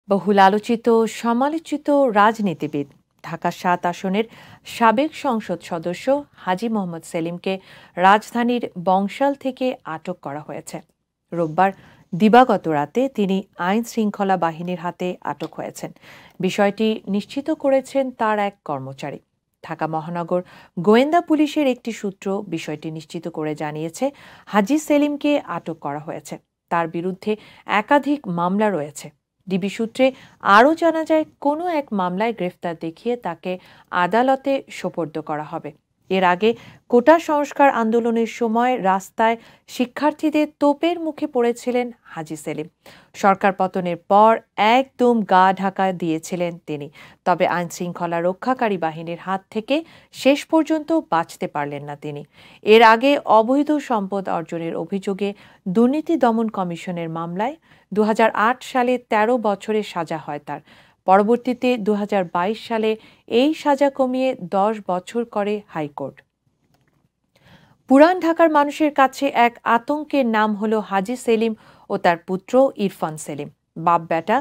বহুল আলোচিত সমালোচিত রাজনীতিবিদ ঢাকা ৭ আসনের সাবেক সংসদ সদস্য হাজী মোহাম্মদ সেলিমকে রাজধানীর বংশাল থেকে আটক করা হয়েছে। রোববার দিবাগত রাতে তিনি আইন শৃঙ্খলা বাহিনীর হাতে আটক হয়েছেন। বিষয়টি নিশ্চিত করেছেন তার এক কর্মচারী। ঢাকা মহানগর গোয়েন্দা পুলিশের একটি সূত্র বিষয়টি নিশ্চিত করে জানিয়েছে, হাজী সেলিমকে আটক করা হয়েছে। তার বিরুদ্ধে একাধিক মামলা রয়েছে। ডিবি সূত্রে আরও জানা যায়, কোনো এক মামলায় গ্রেফতার দেখিয়ে তাকে আদালতে সোপর্দ করা হবে। এর আগে কোটা সংস্কার আন্দোলনের সময় রাস্তায় শিক্ষার্থীদের তোপের মুখে পড়েছিলেন হাজী সেলিম। সরকার পতনের পর একদম গা ঢাকা দিয়েছিলেন তিনি, তবে আইন শৃঙ্খলা রক্ষাকারী বাহিনীর হাত থেকে শেষ পর্যন্ত বাঁচতে পারলেন না তিনি। এর আগে অবৈধ সম্পদ অর্জনের অভিযোগে দুর্নীতি দমন কমিশনের মামলায় 2008 সালে 13 বছরের সাজা হয় তার। পরবর্তীতে 2022 সালে এই সাজা কমিয়ে 10 বছর করে হাইকোর্ট। পুরান ঢাকার মানুষের কাছে এক আতঙ্কের নাম হলো হাজী সেলিম ও তার পুত্র ইরফান সেলিম। বাপ বেটা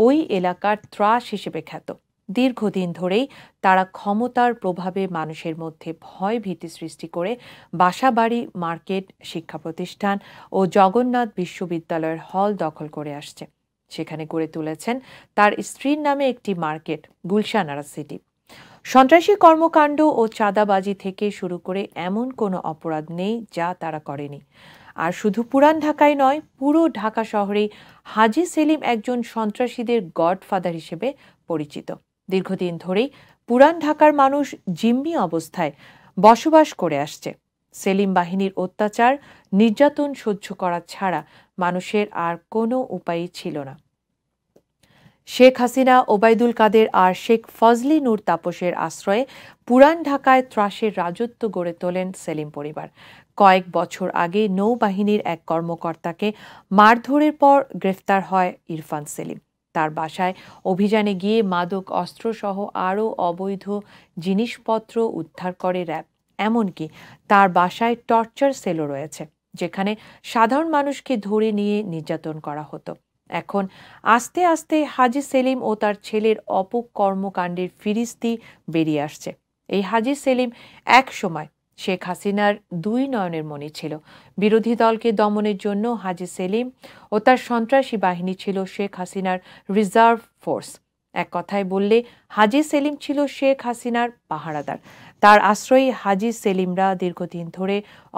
ওই এলাকার ত্রাস হিসেবে খ্যাত। দীর্ঘদিন ধরেই তারা ক্ষমতার প্রভাবে মানুষের মধ্যে ভয় ভীতি সৃষ্টি করে বাসাবাড়ি, মার্কেট, শিক্ষা প্রতিষ্ঠান ও জগন্নাথ বিশ্ববিদ্যালয়ের হল দখল করে আসছে। সেখানে গড়ে তুলেছেন তার স্ত্রীর নামে একটি মার্কেট, গুলশান আরা সিটি। সন্ত্রাসী কর্মকাণ্ড ও চাঁদাবাজি থেকে শুরু করে এমন কোনো অপরাধ নেই যা তারা করেনি। আর শুধু পুরান ঢাকায় নয়, পুরো ঢাকা শহরেই হাজী সেলিম একজন সন্ত্রাসীদের গডফাদার হিসেবে পরিচিত। দীর্ঘদিন ধরেই পুরান ঢাকার মানুষ জিম্মি অবস্থায় বসবাস করে আসছে। সেলিম বাহিনীর অত্যাচার, নির্যাতন সহ্য করা ছাড়া মানুষের আর কোনো উপায়ই ছিল না। শেখ হাসিনা, ওবায়দুল কাদের আর শেখ ফজলি নূর তাপসের আশ্রয়ে পুরান ঢাকায় ত্রাসের রাজত্ব গড়ে তোলেন সেলিম পরিবার। কয়েক বছর আগে নৌবাহিনীর এক কর্মকর্তাকে মারধরের পর গ্রেফতার হয় ইরফান সেলিম। তার বাসায় অভিযানে গিয়ে মাদক অস্ত্রসহ আরও অবৈধ জিনিসপত্র উদ্ধার করে র্যাব। এমনকি তার বাসায় টর্চার সেলও রয়েছে, যেখানে সাধারণ মানুষকে ধরে নিয়ে নির্যাতন করা হতো। এখন আস্তে আস্তে হাজী সেলিম ও তার ছেলের অপকর্মকাণ্ডের ফিরিস্তি বেরিয়ে আসছে। এই হাজী সেলিম এক সময় শেখ হাসিনার দুই নয়নের মণি ছিল। বিরোধী দলকে দমনের জন্য হাজী সেলিম ও তার সন্ত্রাসী বাহিনী ছিল শেখ হাসিনার রিজার্ভ ফোর্স। এক কথায় বললে হাজী সেলিম ছিল শেখ হাসিনার পাহারাদার। তার আশ্রয়ী হাজী সেলিমরা দীর্ঘদিন ধরে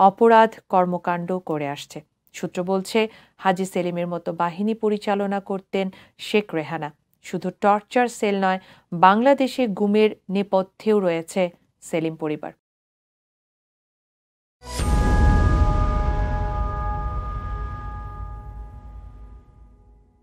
অপরাধ কর্মকাণ্ড করে আসছে। সূত্র বলছে, হাজী সেলিমের মতো বাহিনী পরিচালনা করতেন শেখ রেহানা। শুধু টর্চার সেল নয়, বাংলাদেশে গুমের নেপথ্যেও রয়েছে সেলিম পরিবার।